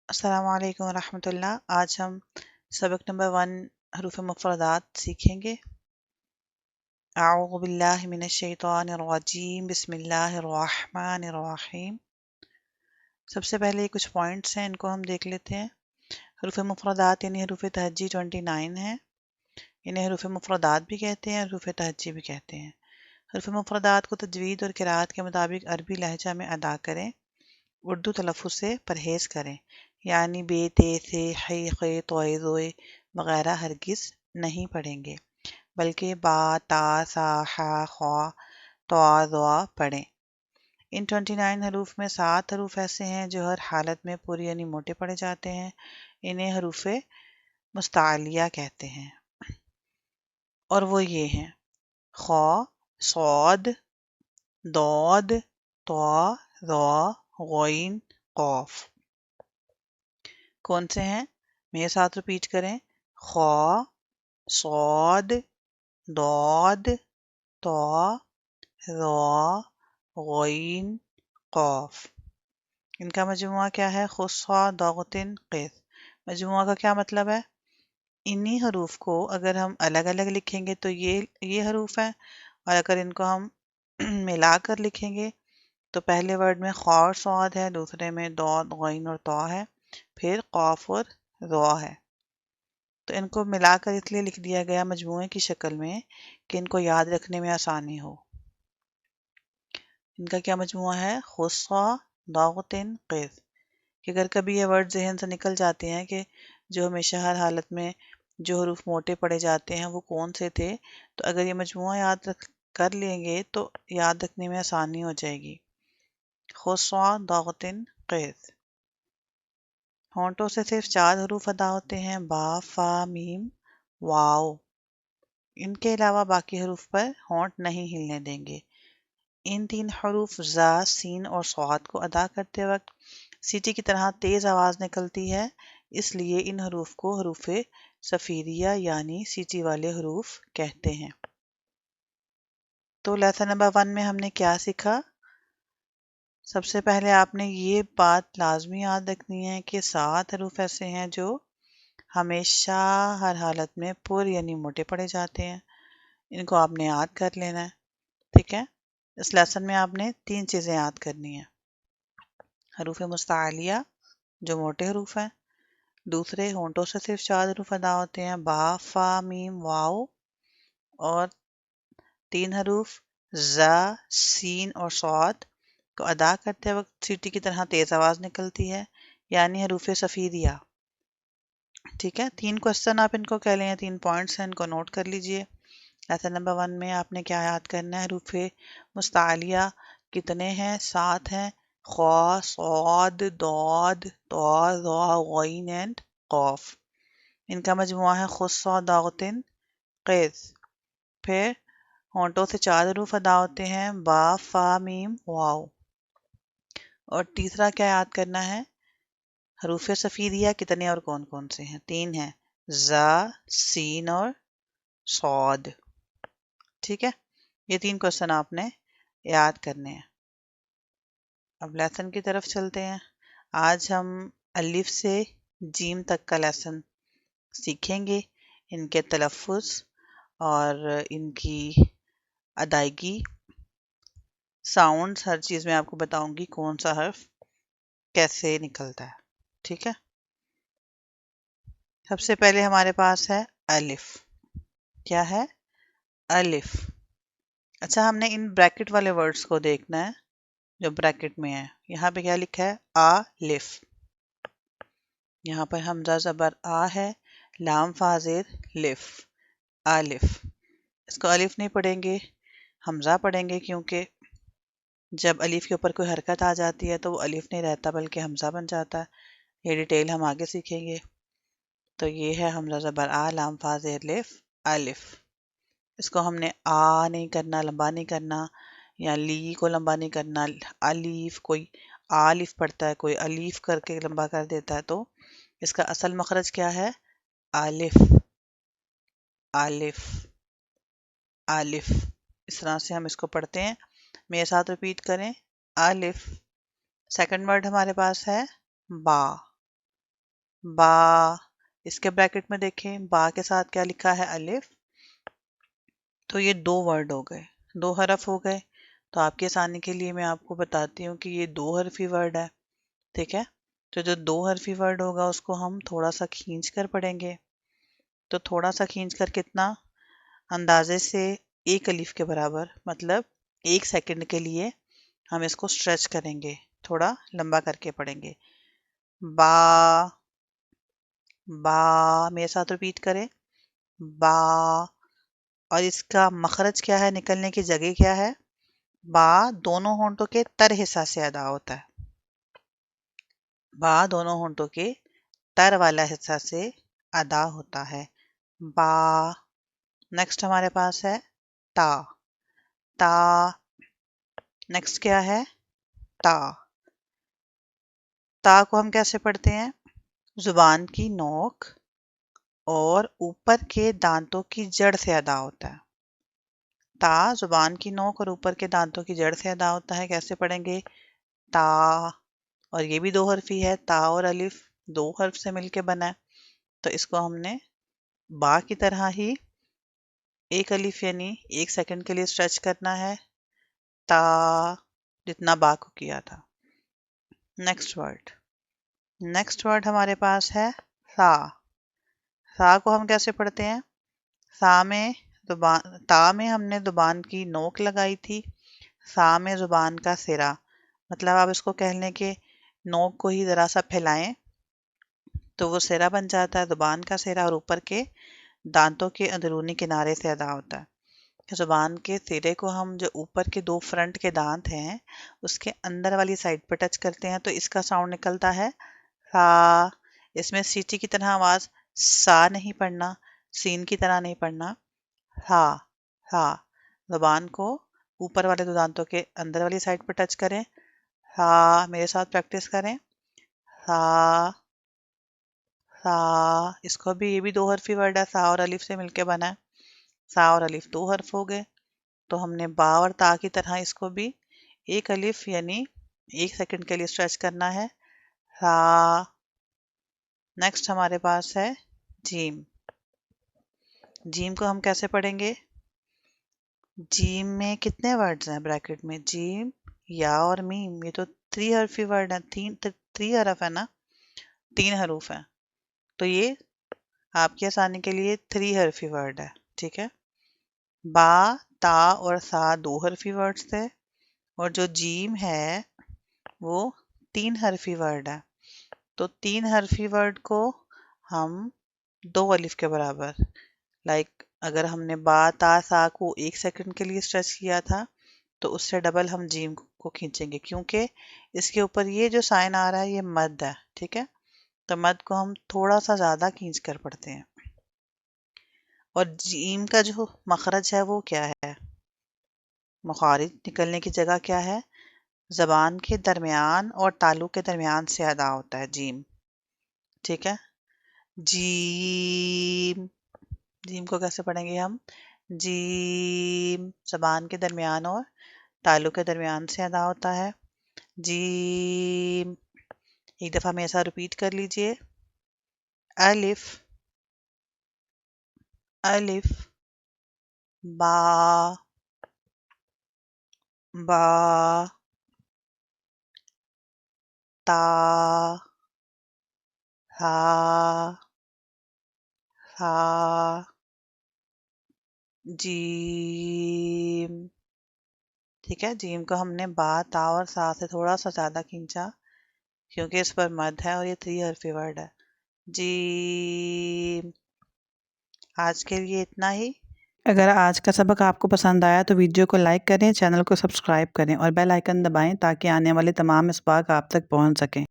अस्सलाम वालेकुम रहमतुल्लाह। आज हम सबक नंबर 1 हरूफ मुफ़रदात सीखेंगे। अऊज़ु बिल्लाहि मिनश शैतानिर रजीम, बिस्मिल्लाहिर रहमानिर रहीम। सबसे पहले कुछ पॉइंट्स हैं, इनको हम देख लेते हैं। हरूफ मुफ़रदात यानी हरूफ तहज्जी 29 है। इन्हें हरूफ मुफ़रदात भी कहते हैं, हरूफ तहज्जी भी कहते हैं। हरूफ मुफ़रदात को तजवीद और क़िराअत के मुताबिक अरबी लहजा में अदा करें, उर्दू तलफ़्फ़ुज़ से परहेज़ करें, यानी बे, ते, से, है, खे, तोए, ज़ोए वगैरह हरगिज़ नहीं पढ़ेंगे, बल्कि बा, ता, सा, हा, ख्वा, तवा, ज़वा पढ़ें। इन 29 हरूफ में 7 हरूफ ऐसे हैं जो हर हालत में पूरी यानी मोटे पढ़े जाते हैं। इन्हें हरूफ मुस्तालिया कहते हैं और वो ये हैं: ख्वा, सौद, दौद, तवा, ज़वा, गौइन, क़ाफ। कौन से हैं? मेरे साथ रिपीट करें। ख्वा, सौद, दौद, तौ, ज़ा, गौइन, क़ाफ। इनका मजमुआ क्या है? खुस्सा, दौगतिन, क़िस। मजमुआ का क्या मतलब है? इन्हीं हरूफ को अगर हम अलग अलग लिखेंगे तो ये हरूफ हैं, और अगर इनको हम मिलाकर लिखेंगे तो पहले वर्ड में ख्वा और सौद है, दूसरे में दौद, गौइन और तौ है, फिर क़ाफ और ज़ा है। तो इनको मिलाकर इसलिए लिख दिया गया मजमूए की शक्ल में कि इनको याद रखने में आसानी हो। इनका क्या मजमुआ है? खुस्सा, दागतिन, क़िस। कि अगर कभी ये वर्ड जहन से निकल जाते हैं कि जो हमेशा हर हालत में जो हरूफ मोटे पड़े जाते हैं वो कौन से थे, तो अगर ये मजमुआ याद कर लेंगे तो याद रखने में आसानी हो जाएगी। खुस्सा, दागतिन, क़िस। होंठों से सिर्फ 4 हरूफ अदा होते हैं: बा, फा, मीम, वाओ। इनके अलावा बाकी हरूफ पर होंठ नहीं हिलने देंगे। इन 3 हरूफ ज़ा, सीन और स्वाद को अदा करते वक्त सीटी की तरह तेज आवाज निकलती है, इसलिए इन हरूफ को हरूफ सफीरिया यानी सीटी वाले हरूफ कहते हैं। तो लेसन नंबर 1 में हमने क्या सीखा? सबसे पहले आपने ये बात लाजमी याद रखनी है कि 7 हरूफ ऐसे हैं जो हमेशा हर हालत में पुर यानी मोटे पड़े जाते हैं। इनको आपने याद कर लेना है, ठीक है। इस लेसन में आपने 3 चीज़ें याद करनी है: हरूफ मुस्तालिया जो मोटे हरूफ हैं, दूसरे होंठों से सिर्फ 4 हरूफ अदा होते हैं: बा, फा, मीम, वाओ, और 3 हरूफ ज़ा, सीन और सौद को अदा करते वक्त सीटी की तरह तेज आवाज निकलती है, यानी हरूफ सफीरिया। ठीक है, 3 क्वेश्चन आप इनको कह लें, 3 पॉइंट्स हैं, इनको नोट कर लीजिए। लेसन नंबर 1 में आपने क्या याद करना है? हरूफ मुस्तालिया कितने हैं? 7 हैं: ख्वा, सौद, दौद, तौ, ज़ा, गौइन एंड क़ाफ। इनका मजमुआ है खुस्सा, दागतिन, क़िस। फिर होंठों से 4 हरूफ अदा होते हैं: बा, फा, मीम, वाओ। और तीसरा क्या याद करना है? हरूफ सफीरिया कितने और कौन कौन से हैं? 3 हैं: ज़ा, सीन और सौद। ठीक है, ये 3 क्वेश्चन आपने याद करने हैं। अब लेसन की तरफ चलते हैं। आज हम अलिफ से जीम तक का लेसन सीखेंगे। इनके तलफ़्फ़ुज़ और इनकी अदायगी, साउंड्स, हर चीज़ मैं आपको बताऊंगी कौन सा हर्फ कैसे निकलता है। ठीक है, सबसे पहले हमारे पास है अलिफ। क्या है? अलिफ। अच्छा, हमने इन ब्रैकेट वाले वर्ड्स को देखना है जो ब्रैकेट में है। यहाँ पे क्या लिखा है? आ लिफ। यहाँ पर हमजा ज़बर आ है, लाम फाज़ेर लिफ, आलिफ। इसको अलिफ नहीं पढ़ेंगे, हमजा पढ़ेंगे, क्योंकि जब अलिफ के ऊपर कोई हरकत आ जाती है तो वो अलिफ नहीं रहता बल्कि हमजा बन जाता है। ये डिटेल हम आगे सीखेंगे। तो ये है हमजा ज़बर आ, लाम फा ज़ेर लिफ, अलिफ। इसको हमने आ नहीं करना, लंबा नहीं करना, या ली को लंबा नहीं करना। अलीफ, कोई आलिफ पढ़ता है, कोई अलीफ करके लंबा कर देता है, तो इसका असल मखरज क्या है? आलिफ, आलिफ, आलिफ। इस तरह से हम इसको पढ़ते हैं। मेरे साथ रिपीट करें: आलिफ। सेकंड वर्ड हमारे पास है बा। با, इसके ब्रैकेट में देखें बा के साथ क्या लिखा है, अलिफ। तो ये 2 वर्ड हो गए, 2 हरफ हो गए। तो आपकी आसानी के लिए मैं आपको बताती हूँ कि ये 2 हरफी वर्ड है, ठीक है। तो जो 2 हरफी वर्ड होगा उसको हम थोड़ा सा खींच कर पढ़ेंगे। तो थोड़ा सा खींच कर कितना, अंदाजे से 1 अलिफ के बराबर, मतलब 1 सेकंड के लिए हम इसको स्ट्रेच करेंगे, थोड़ा लंबा करके पढ़ेंगे। बा, बा, मेरे साथ रिपीट करें, बा। और इसका मखरज क्या है, निकलने की जगह क्या है, बा दोनों होंठों के तर हिस्सा से अदा होता है। बा दोनों होंठों के तर वाला हिस्सा से अदा होता है, बा। नेक्स्ट हमारे पास है ता, ता। नेक्स्ट क्या है, ता। ता को हम कैसे पढ़ते हैं, जुबान की नोक और ऊपर के दांतों की जड़ से अदा होता है। ता जुबान की नोक और ऊपर के दांतों की जड़ से अदा होता है। कैसे पढ़ेंगे, ता। और ये भी 2 हरफी है, ता और अलिफ 2 हर्फ से मिलके बना है। तो इसको हमने बा की तरह ही 1 अलिफ यानी 1 सेकंड के लिए स्ट्रेच करना है, ता, जितना बा को किया था। नेक्स्ट वर्ड हमारे पास है सा। सा को हम कैसे पढ़ते हैं, सा में जुबान, ता में हमने जुबान की नोक लगाई थी, सा में जुबान का सिरा, मतलब आप इसको कह लें कि नोक को ही जरा सा फैलाएं तो वो सिरा बन जाता है, जुबान का सिरा, और ऊपर के दांतों के अंदरूनी किनारे से अदा होता है। जुबान के सिरे को हम जो ऊपर के 2 फ्रंट के दांत हैं उसके अंदर वाली साइड पर टच करते हैं तो इसका साउंड निकलता है सा। इसमें सीटी की तरह आवाज सा नहीं पढ़ना, सीन की तरह नहीं पढ़ना, हा, हा। जुबान को ऊपर वाले 2 दांतों के अंदर वाली साइड पर टच करें, हा। मेरे साथ प्रैक्टिस करें, सा, सा। इसको भी, ये भी 2 हरफी वर्ड है, सा और अलिफ से मिलके बना है। सा और अलिफ 2 हर्फ हो गए। तो हमने बा और ता की तरह इसको भी 1 अलिफ यानी 1 सेकंड के लिए स्ट्रेच करना है, सा। नेक्स्ट हमारे पास है जीम। जीम को हम कैसे पढ़ेंगे, जीम में कितने वर्ड्स हैं ब्रैकेट में, जीम, या और मीम, ये तो 3 हरफी वर्ड है, 3 हरफ है ना, 3 हरूफ है। तो ये आपकी आसानी के लिए 3 हरफी वर्ड है, ठीक है। बा, ता और सा 2 हरफी वर्ड्स थे, और जो जीम है वो 3 हरफी वर्ड है। तो 3 हरफी वर्ड को हम 2 अलिफ के बराबर, लाइक अगर हमने बा ता सा को 1 सेकंड के लिए स्ट्रेच किया था तो उससे डबल हम जीम को खींचेंगे, क्योंकि इसके ऊपर ये जो साइन आ रहा है ये मद है, ठीक है। तो मद को हम थोड़ा सा ज्यादा खींच कर पढ़ते हैं। और जीम का जो मखरज है वो क्या है, मुखारिज निकलने की जगह क्या है, जबान के दरमियान और तालु के दरमियान से अदा होता है जीम, ठीक है। जीम, जीम को कैसे पढ़ेंगे हम, जीम जबान के दरमियान और तालु के दरमियान से अदा होता है, जीम। एक दफा मेरे साथ रिपीट कर लीजिए, अलिफ, अलिफ, बा, बा, ता, हा, हा, जीम, ठीक है। जीम को हमने बा, ता और सा से थोड़ा सा ज्यादा खींचा क्योंकि इस पर मद है और ये 3 हरफी वर्ड है, जीम। आज के लिए इतना ही। अगर आज का सबक आपको पसंद आया तो वीडियो को लाइक करें, चैनल को सब्सक्राइब करें और बेल आइकन दबाएं ताकि आने वाले तमाम इसबाक आप तक पहुंच सकें।